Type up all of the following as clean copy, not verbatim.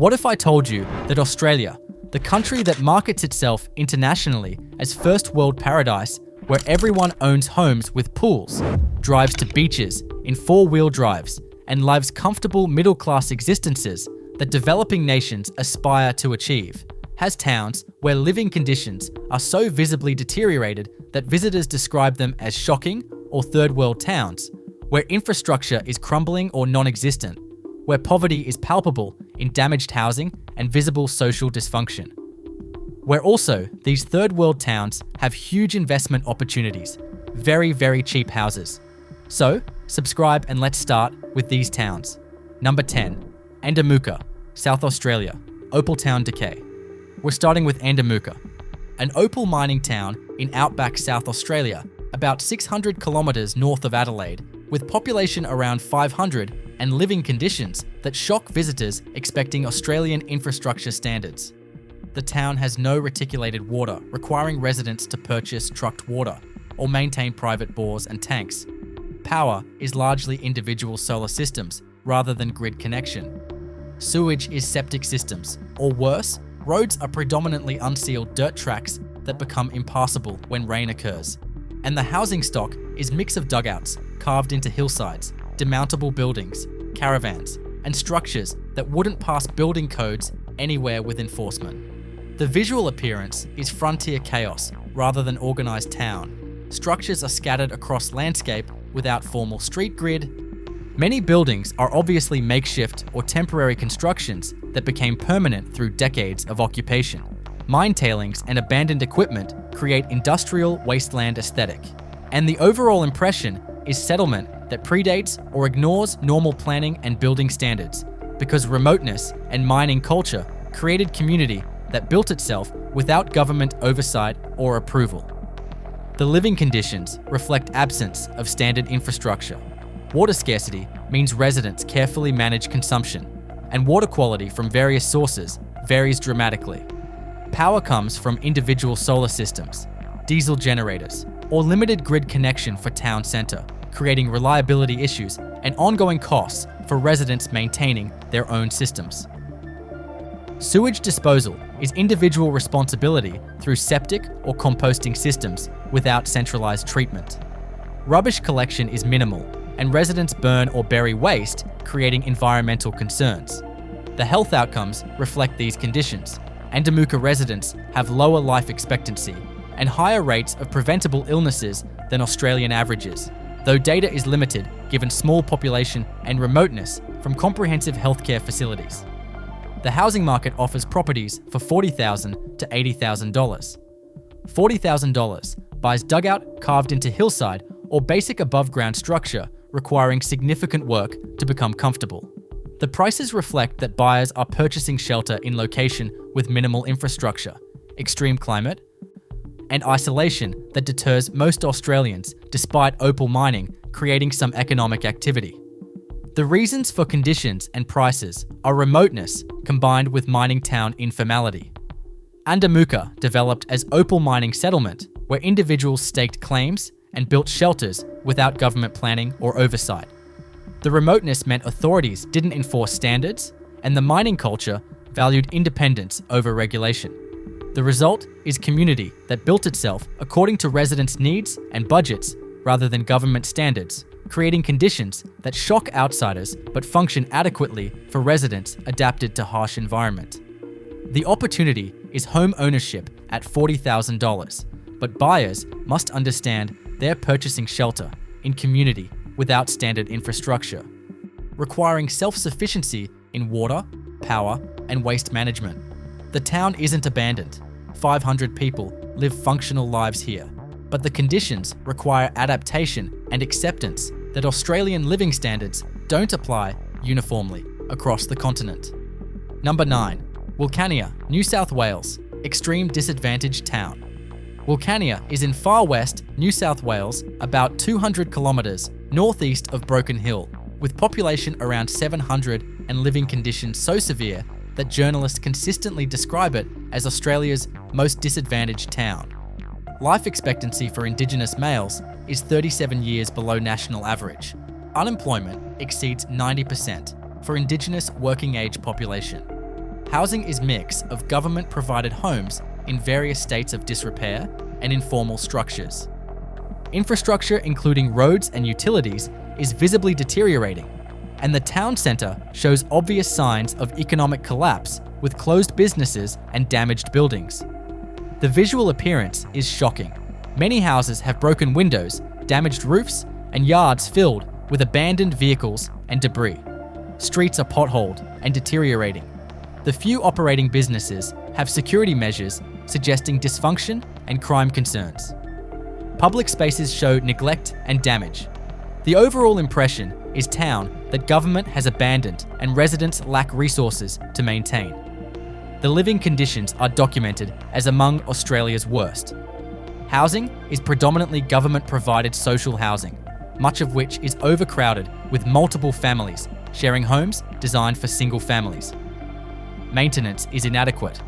What if I told you that Australia, the country that markets itself internationally as first world paradise, where everyone owns homes with pools, drives to beaches in four-wheel drives, and lives comfortable middle-class existences that developing nations aspire to achieve, has towns where living conditions are so visibly deteriorated that visitors describe them as shocking or third-world towns, where infrastructure is crumbling or non-existent, where poverty is palpable in damaged housing and visible social dysfunction. Where also, these third-world towns have huge investment opportunities, very, very cheap houses. So, subscribe and let's start with these towns. Number 10, Andamooka, South Australia, opal town decay. We're starting with Andamooka, an opal mining town in outback South Australia, about 600 kilometres north of Adelaide, with population around 500 and living conditions that shock visitors expecting Australian infrastructure standards. The town has no reticulated water, requiring residents to purchase trucked water or maintain private bores and tanks. Power is largely individual solar systems rather than grid connection. Sewage is septic systems, or worse, roads are predominantly unsealed dirt tracks that become impassable when rain occurs. And the housing stock is a mix of dugouts carved into hillsides, demountable buildings, caravans, and structures that wouldn't pass building codes anywhere with enforcement. The visual appearance is frontier chaos rather than organised town. Structures are scattered across landscape without formal street grid. Many buildings are obviously makeshift or temporary constructions that became permanent through decades of occupation. Mine tailings and abandoned equipment create industrial wasteland aesthetic. And the overall impression is settlement that predates or ignores normal planning and building standards, because remoteness and mining culture created community that built itself without government oversight or approval. The living conditions reflect absence of standard infrastructure. Water scarcity means residents carefully manage consumption, and water quality from various sources varies dramatically. Power comes from individual solar systems, diesel generators, or limited grid connection for town centre, creating reliability issues and ongoing costs for residents maintaining their own systems. Sewage disposal is individual responsibility through septic or composting systems without centralised treatment. Rubbish collection is minimal, and residents burn or bury waste, creating environmental concerns. The health outcomes reflect these conditions. Andamooka residents have lower life expectancy and higher rates of preventable illnesses than Australian averages, though data is limited given small population and remoteness from comprehensive healthcare facilities. The housing market offers properties for $40,000 to $80,000. $40,000 buys dugout carved into hillside or basic above-ground structure requiring significant work to become comfortable. The prices reflect that buyers are purchasing shelter in location with minimal infrastructure, extreme climate, and isolation that deters most Australians despite opal mining creating some economic activity. The reasons for conditions and prices are remoteness combined with mining town informality. Andamooka developed as opal mining settlement where individuals staked claims and built shelters without government planning or oversight. The remoteness meant authorities didn't enforce standards, and the mining culture valued independence over regulation. The result is community that built itself according to residents' needs and budgets rather than government standards, creating conditions that shock outsiders but function adequately for residents adapted to harsh environment. The opportunity is home ownership at $40,000, but buyers must understand they're purchasing shelter in community without standard infrastructure, requiring self-sufficiency in water, power, and waste management. The town isn't abandoned. 500 people live functional lives here, but the conditions require adaptation and acceptance that Australian living standards don't apply uniformly across the continent. Number 9. Wilcannia, New South Wales, extreme disadvantaged town. Wilcannia is in far west New South Wales, about 200 kilometres northeast of Broken Hill, with population around 700 and living conditions so severe that journalists consistently describe it as Australia's most disadvantaged town. Life expectancy for Indigenous males is 37 years below national average. Unemployment exceeds 90% for Indigenous working age population. Housing is a mix of government-provided homes in various states of disrepair and informal structures. Infrastructure, including roads and utilities, is visibly deteriorating, and the town centre shows obvious signs of economic collapse with closed businesses and damaged buildings. The visual appearance is shocking. Many houses have broken windows, damaged roofs, and yards filled with abandoned vehicles and debris. Streets are potholed and deteriorating. The few operating businesses have security measures suggesting dysfunction and crime concerns. Public spaces show neglect and damage. The overall impression is town that government has abandoned and residents lack resources to maintain. The living conditions are documented as among Australia's worst. Housing is predominantly government-provided social housing, much of which is overcrowded with multiple families sharing homes designed for single families. Maintenance is inadequate,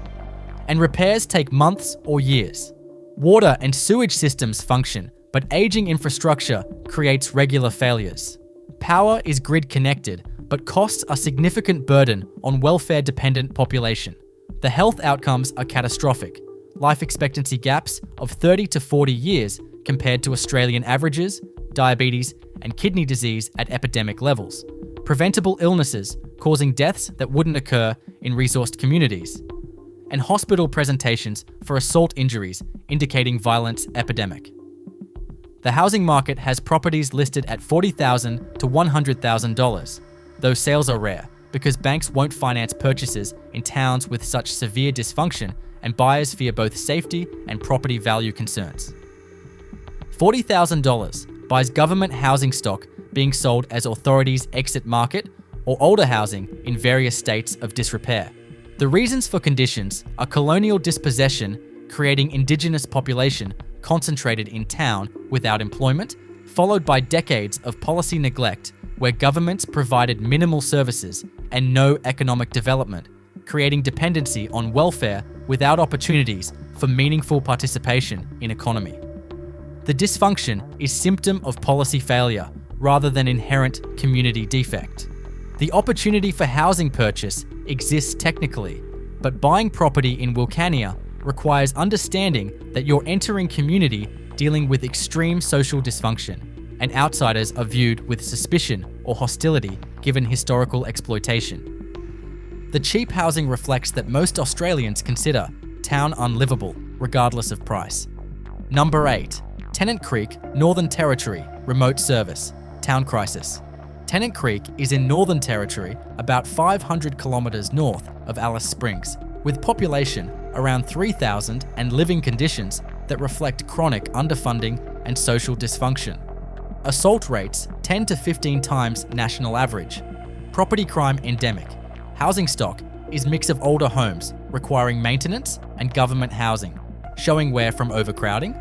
and repairs take months or years. Water and sewage systems function, but aging infrastructure creates regular failures. Power is grid-connected, but costs are a significant burden on welfare-dependent population. The health outcomes are catastrophic. Life expectancy gaps of 30 to 40 years compared to Australian averages, diabetes and kidney disease at epidemic levels, preventable illnesses causing deaths that wouldn't occur in resourced communities, and hospital presentations for assault injuries indicating violence epidemic. The housing market has properties listed at $40,000 to $100,000, though sales are rare because banks won't finance purchases in towns with such severe dysfunction and buyers fear both safety and property value concerns. $40,000 buys government housing stock being sold as authorities exit market or older housing in various states of disrepair. The reasons for conditions are colonial dispossession, creating indigenous population concentrated in town without employment, followed by decades of policy neglect where governments provided minimal services and no economic development, creating dependency on welfare without opportunities for meaningful participation in economy. The dysfunction is symptom of policy failure rather than inherent community defect. The opportunity for housing purchase exists technically, but buying property in Wilcannia requires understanding that you're entering community dealing with extreme social dysfunction, and outsiders are viewed with suspicion or hostility given historical exploitation. The cheap housing reflects that most Australians consider town unlivable, regardless of price. Number 8. Tennant Creek, Northern Territory, remote service, town crisis. Tennant Creek is in Northern Territory, about 500 kilometres north of Alice Springs, with population around 3,000 and living conditions that reflect chronic underfunding and social dysfunction. Assault rates 10 to 15 times national average. Property crime endemic. Housing stock is mix of older homes requiring maintenance and government housing, showing wear from overcrowding.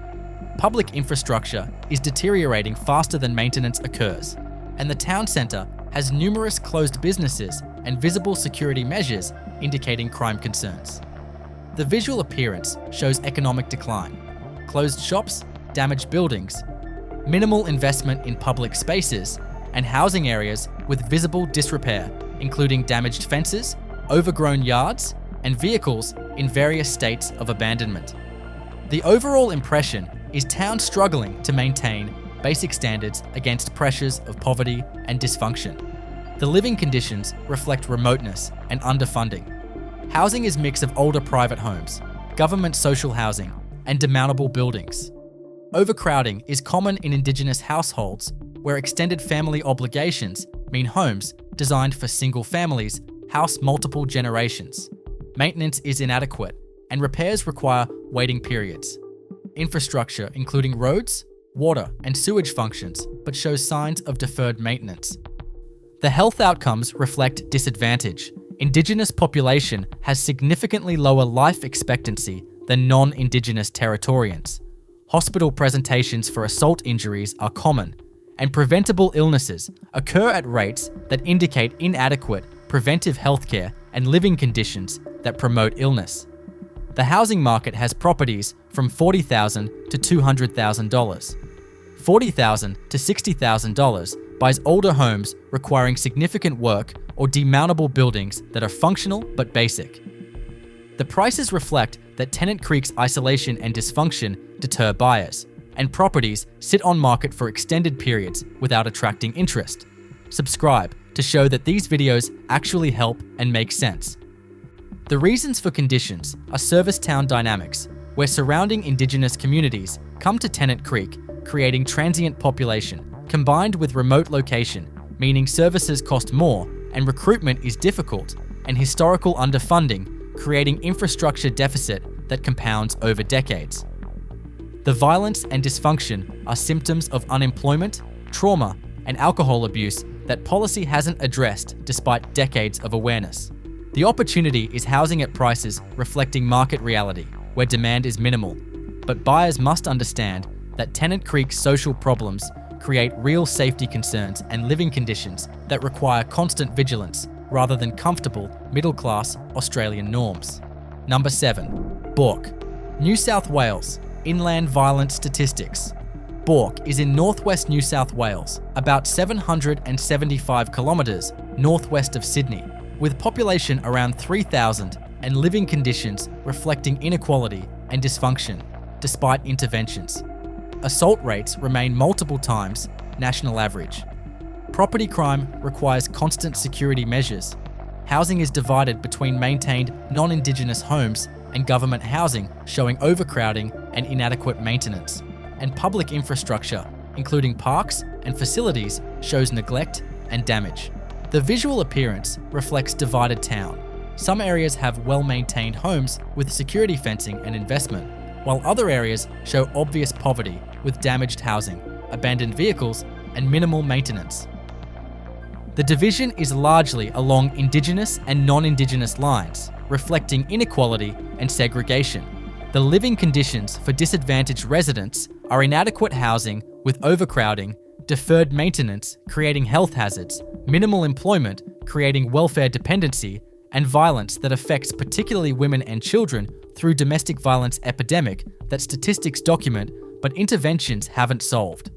Public infrastructure is deteriorating faster than maintenance occurs, and the town centre has numerous closed businesses and visible security measures indicating crime concerns. The visual appearance shows economic decline, closed shops, damaged buildings, minimal investment in public spaces, and housing areas with visible disrepair, including damaged fences, overgrown yards, and vehicles in various states of abandonment. The overall impression is town struggling to maintain basic standards against pressures of poverty and dysfunction. The living conditions reflect remoteness and underfunding. Housing is a mix of older private homes, government social housing, and demountable buildings. Overcrowding is common in Indigenous households, where extended family obligations mean homes designed for single families house multiple generations. Maintenance is inadequate, and repairs require waiting periods. Infrastructure, including roads, water, and sewage functions, but shows signs of deferred maintenance. The health outcomes reflect disadvantage. Indigenous population has significantly lower life expectancy than non-Indigenous Territorians. Hospital presentations for assault injuries are common, and preventable illnesses occur at rates that indicate inadequate preventive healthcare and living conditions that promote illness. The housing market has properties from $40,000 to $200,000. $40,000 to $60,000 buys older homes requiring significant work or demountable buildings that are functional but basic. The prices reflect that Tennant Creek's isolation and dysfunction deter buyers, and properties sit on market for extended periods without attracting interest. Subscribe to show that these videos actually help and make sense. The reasons for conditions are service town dynamics, where surrounding Indigenous communities come to Tennant Creek, creating transient population, combined with remote location, meaning services cost more and recruitment is difficult, and historical underfunding, creating infrastructure deficit that compounds over decades. The violence and dysfunction are symptoms of unemployment, trauma, and alcohol abuse that policy hasn't addressed despite decades of awareness. The opportunity is housing at prices reflecting market reality, where demand is minimal, but buyers must understand that Tennant Creek's social problems create real safety concerns and living conditions that require constant vigilance rather than comfortable, middle-class Australian norms. Number 7. Bourke, New South Wales, Inland Violence Statistics. Bourke is in northwest New South Wales, about 775 kilometres northwest of Sydney, with population around 3,000 and living conditions reflecting inequality and dysfunction, despite interventions. Assault rates remain multiple times national average. Property crime requires constant security measures. Housing is divided between maintained non-Indigenous homes and government housing showing overcrowding and inadequate maintenance. And public infrastructure, including parks and facilities, shows neglect and damage. The visual appearance reflects divided town. Some areas have well-maintained homes with security fencing and investment, while other areas show obvious poverty with damaged housing, abandoned vehicles, and minimal maintenance. The division is largely along Indigenous and non-Indigenous lines, reflecting inequality and segregation. The living conditions for disadvantaged residents are inadequate housing with overcrowding, deferred maintenance creating health hazards, minimal employment creating welfare dependency, and violence that affects particularly women and children through domestic violence epidemic that statistics document but interventions haven't solved.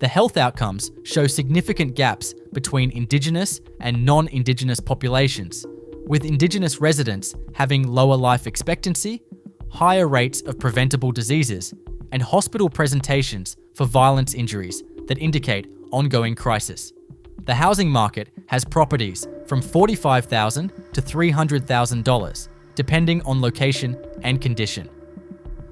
The health outcomes show significant gaps between Indigenous and non-Indigenous populations, with Indigenous residents having lower life expectancy, higher rates of preventable diseases, and hospital presentations for violence injuries that indicate ongoing crisis. The housing market has properties from $45,000 to $300,000, depending on location and condition.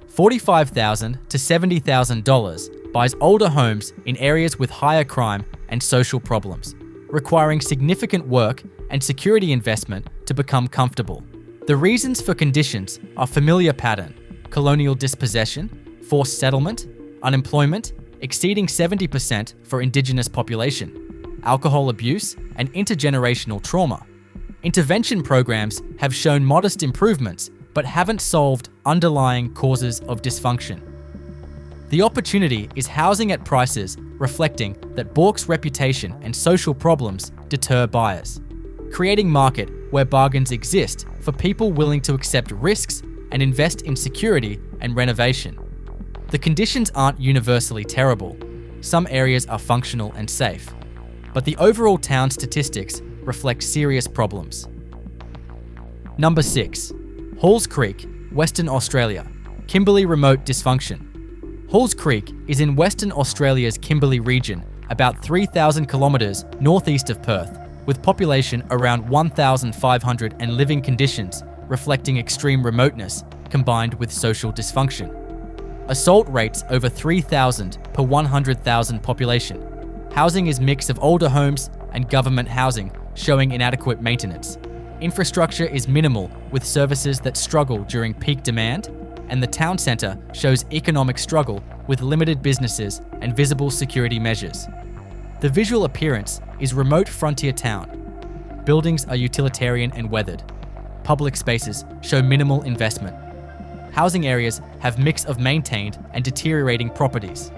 $45,000 to $70,000 buys older homes in areas with higher crime and social problems, requiring significant work and security investment to become comfortable. The reasons for conditions are familiar pattern, colonial dispossession, forced settlement, unemployment exceeding 70% for Indigenous population, alcohol abuse, and intergenerational trauma. Intervention programs have shown modest improvements but haven't solved underlying causes of dysfunction. The opportunity is housing at prices reflecting that Bourke's reputation and social problems deter buyers, creating market where bargains exist for people willing to accept risks and invest in security and renovation. The conditions aren't universally terrible. Some areas are functional and safe, but the overall town statistics reflect serious problems. Number 6. Halls Creek, Western Australia, Kimberley remote dysfunction. Halls Creek is in Western Australia's Kimberley region, about 3,000 kilometres northeast of Perth, with population around 1,500 and living conditions reflecting extreme remoteness combined with social dysfunction. Assault rates over 3,000 per 100,000 population. Housing is mix of older homes and government housing showing inadequate maintenance. Infrastructure is minimal with services that struggle during peak demand, and the town centre shows economic struggle with limited businesses and visible security measures. The visual appearance is remote frontier town. Buildings are utilitarian and weathered. Public spaces show minimal investment. Housing areas have mix of maintained and deteriorating properties.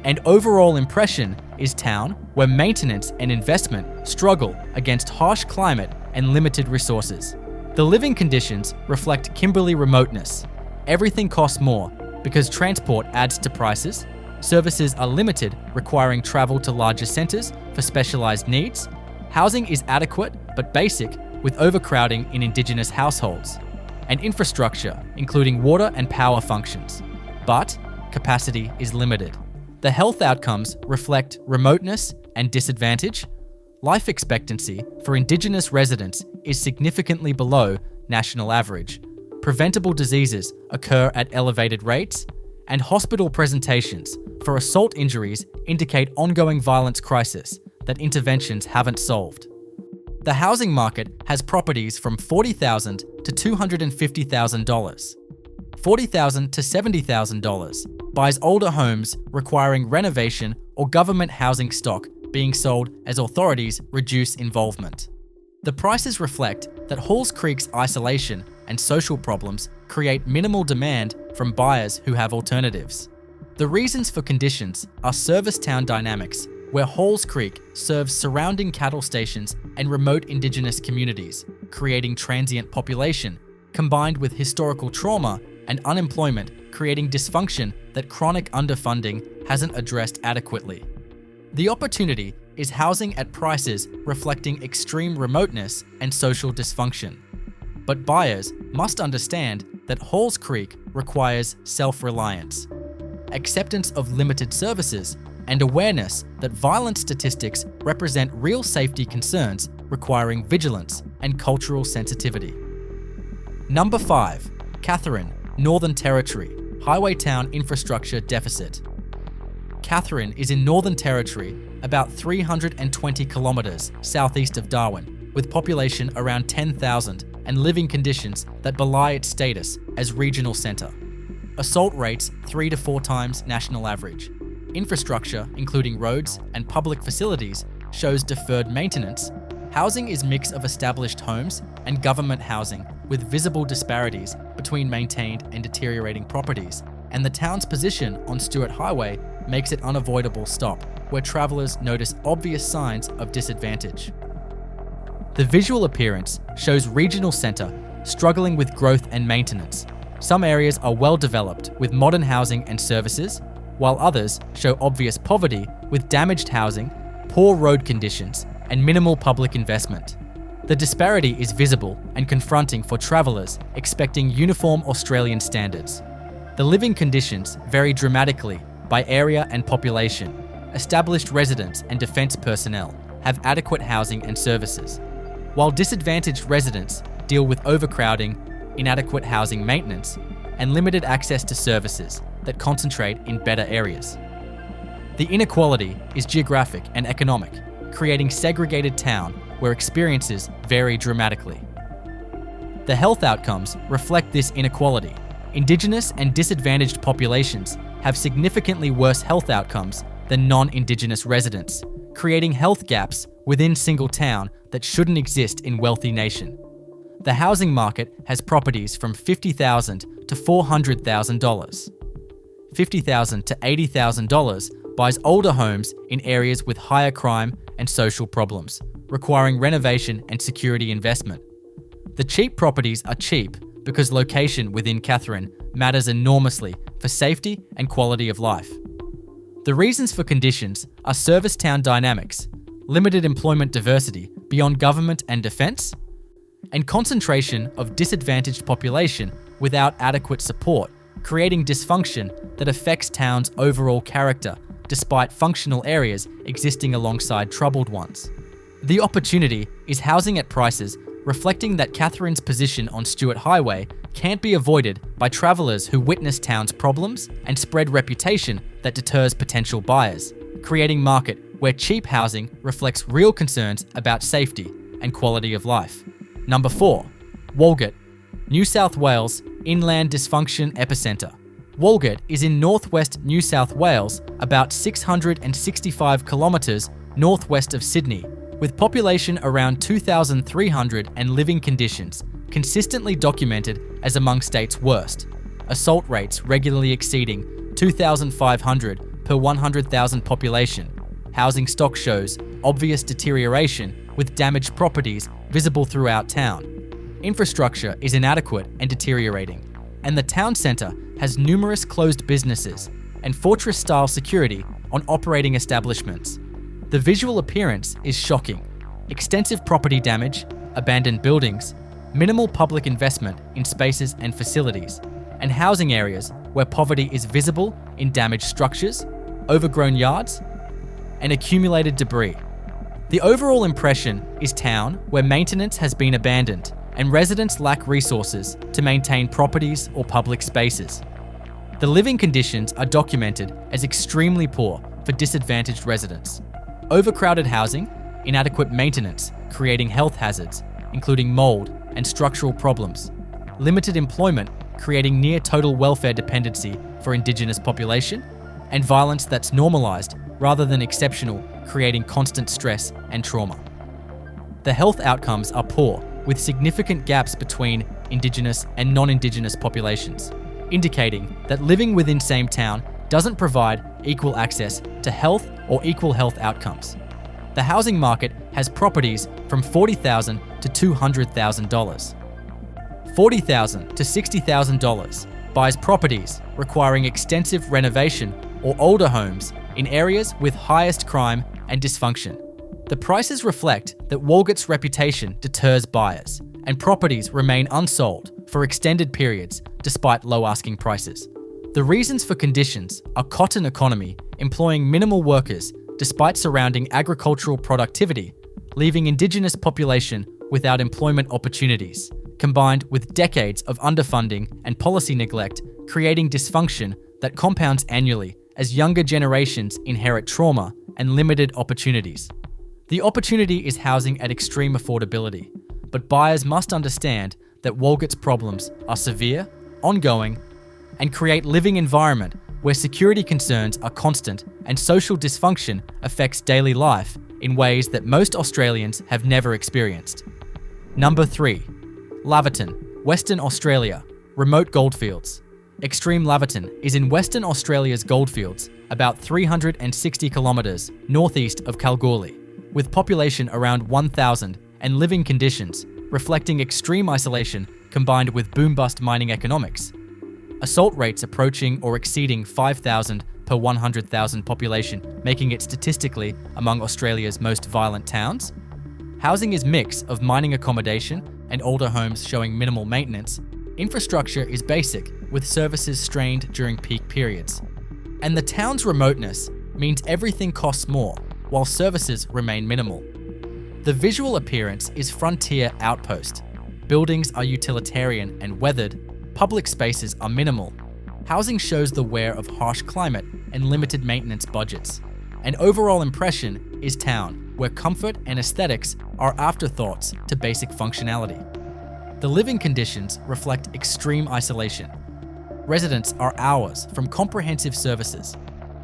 And overall impression is town where maintenance and investment struggle against harsh climate and limited resources. The living conditions reflect Kimberley remoteness. Everything costs more because transport adds to prices, services are limited, requiring travel to larger centres for specialised needs, housing is adequate but basic with overcrowding in Indigenous households, and infrastructure, including water and power functions. But capacity is limited. The health outcomes reflect remoteness and disadvantage. Life expectancy for Indigenous residents is significantly below national average. Preventable diseases occur at elevated rates, and hospital presentations for assault injuries indicate ongoing violence crisis that interventions haven't solved. The housing market has properties from $40,000 to $250,000. $40,000 to $70,000 buys older homes requiring renovation or government housing stock being sold as authorities reduce involvement. The prices reflect that Halls Creek's isolation and social problems create minimal demand from buyers who have alternatives. The reasons for conditions are service town dynamics, where Halls Creek serves surrounding cattle stations and remote Indigenous communities, creating transient population, combined with historical trauma and unemployment, creating dysfunction that chronic underfunding hasn't addressed adequately. The opportunity is housing at prices reflecting extreme remoteness and social dysfunction. But buyers must understand that Halls Creek requires self-reliance, acceptance of limited services, and awareness that violence statistics represent real safety concerns requiring vigilance and cultural sensitivity. Number 5. Katherine, Northern Territory, Highway Town Infrastructure Deficit. Katherine is in Northern Territory, about 320 kilometers southeast of Darwin, with population around 10,000 and living conditions that belie its status as regional centre. Assault rates 3 to 4 times national average. Infrastructure, including roads and public facilities, shows deferred maintenance. Housing is a mix of established homes and government housing, with visible disparities between maintained and deteriorating properties, and the town's position on Stewart Highway makes it unavoidable stop, where travellers notice obvious signs of disadvantage. The visual appearance shows regional centre struggling with growth and maintenance. Some areas are well developed with modern housing and services, while others show obvious poverty with damaged housing, poor road conditions, and minimal public investment. The disparity is visible and confronting for travellers expecting uniform Australian standards. The living conditions vary dramatically by area and population. Established residents and defence personnel have adequate housing and services, while disadvantaged residents deal with overcrowding, inadequate housing maintenance, and limited access to services that concentrate in better areas. The inequality is geographic and economic, creating segregated town where experiences vary dramatically. The health outcomes reflect this inequality. Indigenous and disadvantaged populations have significantly worse health outcomes than non-Indigenous residents, creating health gaps within single town that shouldn't exist in wealthy nation. The housing market has properties from $50,000 to $400,000. $50,000 to $80,000 buys older homes in areas with higher crime and social problems, requiring renovation and security investment. The cheap properties are cheap because location within Katherine matters enormously for safety and quality of life. The reasons for conditions are service town dynamics, limited employment diversity beyond government and defence, and concentration of disadvantaged population without adequate support, creating dysfunction that affects town's overall character despite functional areas existing alongside troubled ones. The opportunity is housing at prices reflecting that Katherine's position on Stewart Highway can't be avoided by travellers who witness town's problems and spread reputation that deters potential buyers, creating market where cheap housing reflects real concerns about safety and quality of life. Number 4. Walgett, New South Wales Inland Dysfunction Epicentre. Walgett is in northwest New South Wales, about 665 kilometres northwest of Sydney, with population around 2,300 and living conditions consistently documented as among states' worst. Assault rates regularly exceeding 2,500 per 100,000 population. Housing stock shows obvious deterioration with damaged properties visible throughout town. Infrastructure is inadequate and deteriorating, and the town centre has numerous closed businesses and fortress-style security on operating establishments. The visual appearance is shocking. Extensive property damage, abandoned buildings, minimal public investment in spaces and facilities, and housing areas where poverty is visible in damaged structures, overgrown yards, and accumulated debris. The overall impression is town where maintenance has been abandoned and residents lack resources to maintain properties or public spaces. The living conditions are documented as extremely poor for disadvantaged residents. Overcrowded housing, inadequate maintenance, creating health hazards, including mold and structural problems. Limited employment, creating near total welfare dependency for Indigenous population. And violence that's normalised rather than exceptional, creating constant stress and trauma. The health outcomes are poor, with significant gaps between Indigenous and non-Indigenous populations, indicating that living within same town doesn't provide equal access to health or equal health outcomes. The housing market has properties from $40,000 to $200,000. $40,000 to $60,000 buys properties requiring extensive renovation or older homes in areas with highest crime and dysfunction. The prices reflect that Walgett's reputation deters buyers, and properties remain unsold for extended periods despite low asking prices. The reasons for conditions are cotton economy employing minimal workers despite surrounding agricultural productivity, leaving Indigenous population without employment opportunities, combined with decades of underfunding and policy neglect, creating dysfunction that compounds annually as younger generations inherit trauma and limited opportunities. The opportunity is housing at extreme affordability, but buyers must understand that Walgett's problems are severe, ongoing, and create living environment where security concerns are constant and social dysfunction affects daily life in ways that most Australians have never experienced. Number 3. Laverton, Western Australia, remote goldfields. Extreme Laverton is in Western Australia's goldfields, about 360 kilometres northeast of Kalgoorlie, with population around 1,000 and living conditions reflecting extreme isolation combined with boom-bust mining economics. Assault rates approaching or exceeding 5,000 per 100,000 population, making it statistically among Australia's most violent towns. Housing is mix of mining accommodation and older homes showing minimal maintenance. Infrastructure is basic, with services strained during peak periods. And the town's remoteness means everything costs more, while services remain minimal. The visual appearance is frontier outpost. Buildings are utilitarian and weathered. Public spaces are minimal. Housing shows the wear of harsh climate and limited maintenance budgets. An overall impression is town, where comfort and aesthetics are afterthoughts to basic functionality. The living conditions reflect extreme isolation. Residents are hours from comprehensive services.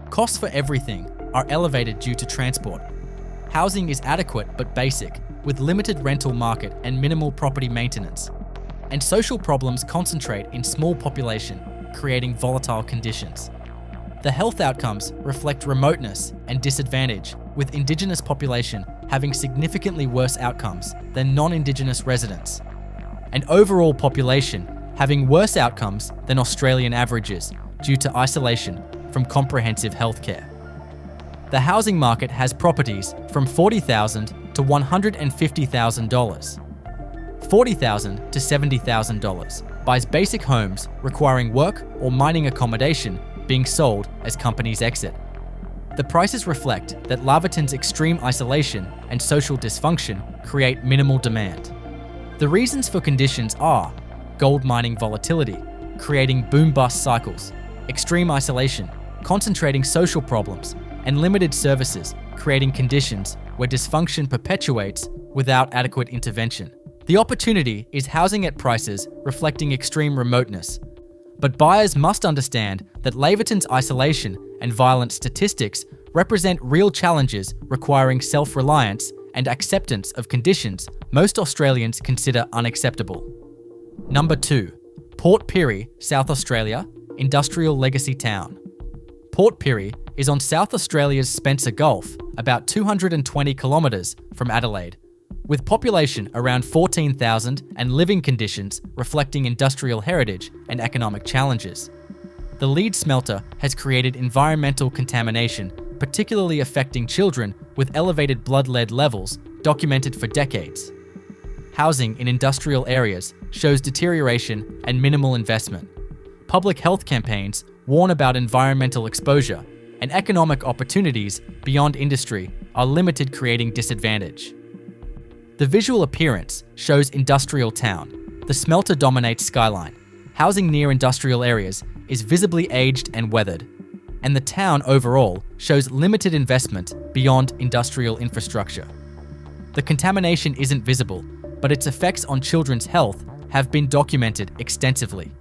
Costs for everything are elevated due to transport. Housing is adequate but basic, with limited rental market and minimal property maintenance. And social problems concentrate in small population, creating volatile conditions. The health outcomes reflect remoteness and disadvantage, with Indigenous population having significantly worse outcomes than non-Indigenous residents. And overall population having worse outcomes than Australian averages due to isolation from comprehensive healthcare. The housing market has properties from $40,000 to $150,000. $40,000 to $70,000 buys basic homes requiring work or mining accommodation being sold as companies exit. The prices reflect that Laverton's extreme isolation and social dysfunction create minimal demand. The reasons for conditions are gold mining volatility, creating boom-bust cycles, extreme isolation, concentrating social problems, and limited services, creating conditions where dysfunction perpetuates without adequate intervention. The opportunity is housing at prices reflecting extreme remoteness. But buyers must understand that Laverton's isolation and violent statistics represent real challenges requiring self-reliance and acceptance of conditions most Australians consider unacceptable. Number 2. Port Pirie, South Australia, industrial legacy town. Port Pirie is on South Australia's Spencer Gulf, about 220 kilometres from Adelaide, with population around 14,000 and living conditions reflecting industrial heritage and economic challenges. The lead smelter has created environmental contamination, particularly affecting children with elevated blood lead levels documented for decades. housing in industrial areas shows deterioration and minimal investment. Public health campaigns warn about environmental exposure, and economic opportunities beyond industry are limited, creating disadvantage. The visual appearance shows industrial town. The smelter dominates skyline. Housing near industrial areas is visibly aged and weathered, and the town overall shows limited investment beyond industrial infrastructure. The contamination isn't visible, but its effects on children's health have been documented extensively.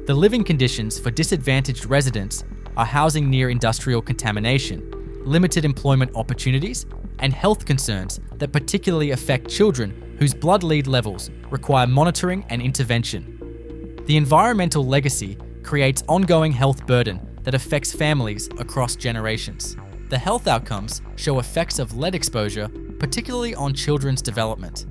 The living conditions for disadvantaged residents are housing near industrial contamination, limited employment opportunities, and health concerns that particularly affect children whose blood lead levels require monitoring and intervention. The environmental legacy creates ongoing health burden that affects families across generations. The health outcomes show effects of lead exposure, particularly on children's development,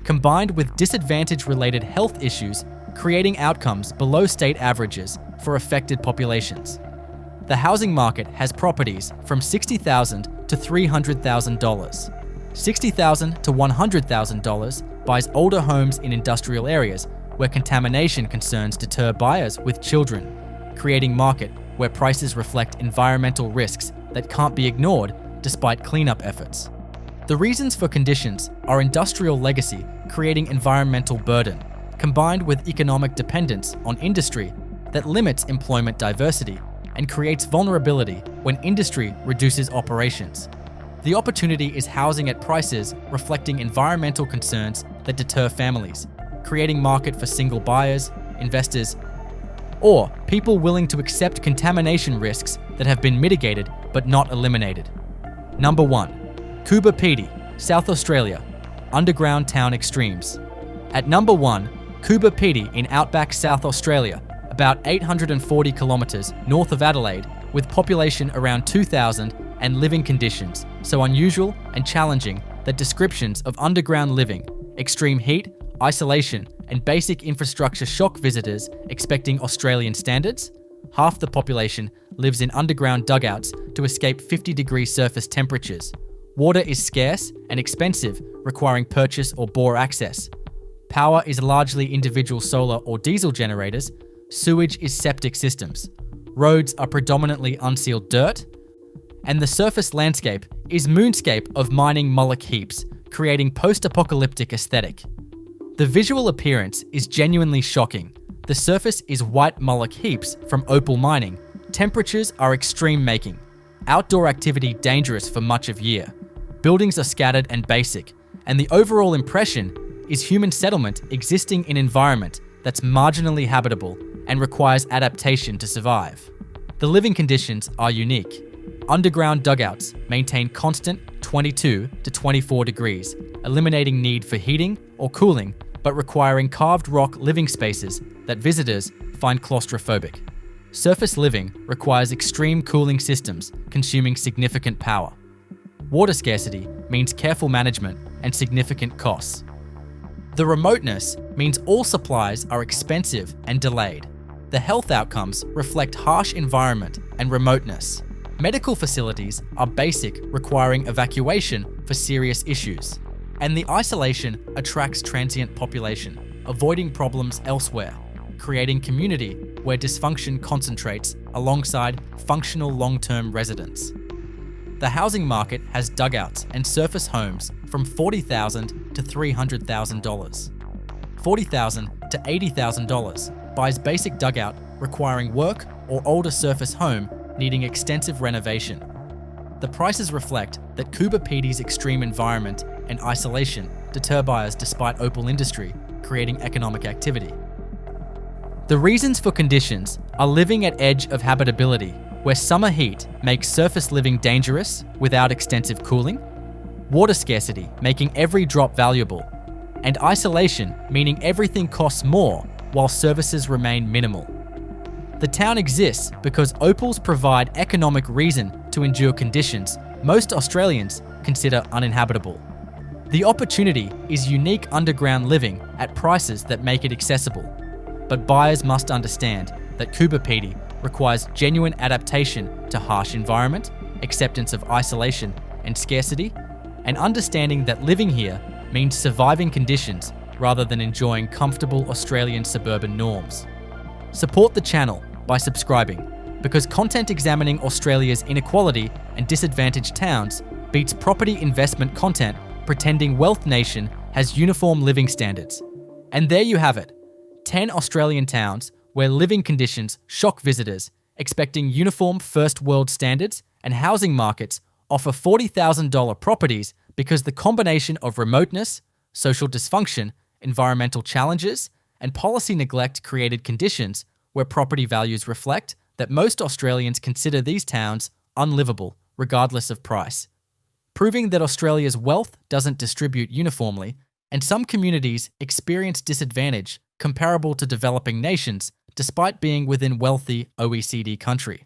combined with disadvantage-related health issues, creating outcomes below state averages for affected populations. The housing market has properties from $60,000 to $300,000. $60,000 to $100,000 buys older homes in industrial areas where contamination concerns deter buyers with children, creating market where prices reflect environmental risks that can't be ignored despite cleanup efforts. The reasons for conditions are industrial legacy creating environmental burden, combined with economic dependence on industry that limits employment diversity and creates vulnerability when industry reduces operations. The opportunity is housing at prices reflecting environmental concerns that deter families, creating market for single buyers, investors, or people willing to accept contamination risks that have been mitigated but not eliminated. Number 1. Coober, Pedy, South Australia, underground town extremes. At number 1, Coober, Pedy in outback South Australia, about 840 kilometres north of Adelaide, with population around 2,000 and living conditions so unusual and challenging that descriptions of underground living, extreme heat, isolation, and basic infrastructure shock visitors expecting Australian standards. Half the population lives in underground dugouts to escape 50-degree surface temperatures. Water is scarce and expensive, requiring purchase or bore access. Power is largely individual solar or diesel generators. Sewage is septic systems. Roads are predominantly unsealed dirt. And the surface landscape is moonscape of mining mullock heaps, creating post-apocalyptic aesthetic. The visual appearance is genuinely shocking. The surface is white mullock heaps from opal mining. Temperatures are extreme, making outdoor activity dangerous for much of year. Buildings are scattered and basic, and the overall impression is human settlement existing in environment that's marginally habitable and requires adaptation to survive. The living conditions are unique. Underground dugouts maintain constant 22 to 24 degrees, eliminating need for heating or cooling, but requiring carved rock living spaces that visitors find claustrophobic. Surface living requires extreme cooling systems, consuming significant power. Water scarcity means careful management and significant costs. The remoteness means all supplies are expensive and delayed. The health outcomes reflect harsh environment and remoteness. Medical facilities are basic, requiring evacuation for serious issues. And the isolation attracts transient population, avoiding problems elsewhere, creating community where dysfunction concentrates alongside functional long-term residents. The housing market has dugouts and surface homes from $40,000 to $300,000. $40,000 to $80,000 buys basic dugout requiring work or older surface home needing extensive renovation. The prices reflect that Coober, Pedy's extreme environment and isolation deter buyers despite opal industry, creating economic activity. The reasons for conditions are living at edge of habitability, where summer heat makes surface living dangerous without extensive cooling, water scarcity making every drop valuable, and isolation meaning everything costs more while services remain minimal. The town exists because opals provide economic reason to endure conditions most Australians consider uninhabitable. The opportunity is unique underground living at prices that make it accessible, but buyers must understand that Coober, Pedy requires genuine adaptation to harsh environment, acceptance of isolation and scarcity, and understanding that living here means surviving conditions rather than enjoying comfortable Australian suburban norms. Support the channel by subscribing, because content examining Australia's inequality and disadvantaged towns beats property investment content pretending Wealth Nation has uniform living standards. And there you have it, 10 Australian towns where living conditions shock visitors expecting uniform first world standards, and housing markets offer $40,000 properties because the combination of remoteness, social dysfunction, environmental challenges, and policy neglect created conditions where property values reflect that most Australians consider these towns unlivable, regardless of price, proving that Australia's wealth doesn't distribute uniformly, and some communities experience disadvantage comparable to developing nations despite being within wealthy OECD country.